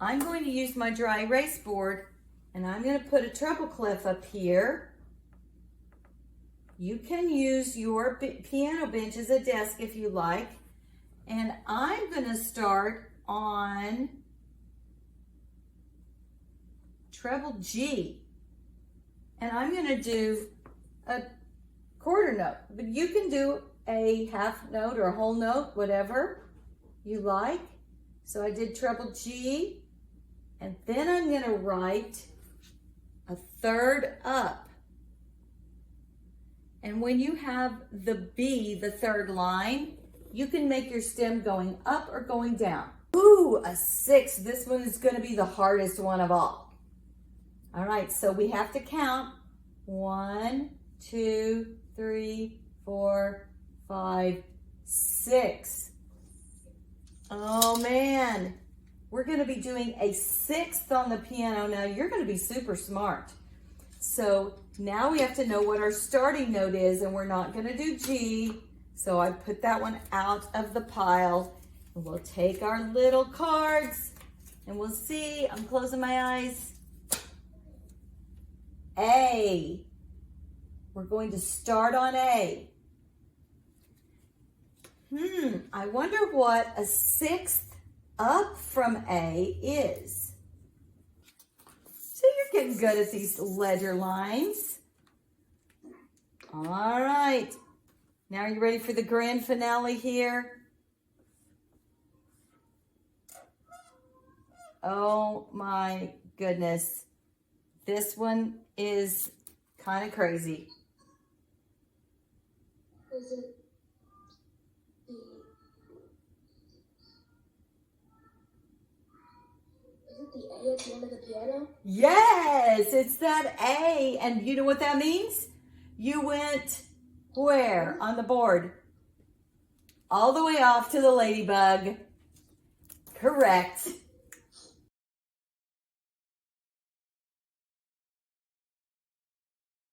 I'm going to use my dry erase board and I'm going to put a treble clef up here. You can use your piano bench as a desk if you like. And I'm going to start on treble G. And I'm going to do a quarter note, but you can do a half note or a whole note, whatever you like. So I did treble G, and then I'm going to write a third up. And when you have the B, the third line, you can make your stem going up or going down. Ooh, a 6. This one is going to be the hardest one of all. All right, so we have to count 1, 2, 3, 4, 5, 6. Oh man, we're going to be doing a 6th on the piano. Now you're going to be super smart. So now we have to know what our starting note is, and we're not going to do G. So I put that one out of the pile. And we'll take our little cards and we'll see. I'm closing my eyes. A. We're going to start on A. I wonder what a 6th up from A is. So you're getting good at these ledger lines. All right. Now are you ready for the grand finale here? Oh my goodness. This one is kind of crazy. Is it the A at the end of the piano? Yes, it's that A. And you know what that means? You went where on the board? All the way off to the ladybug. Correct.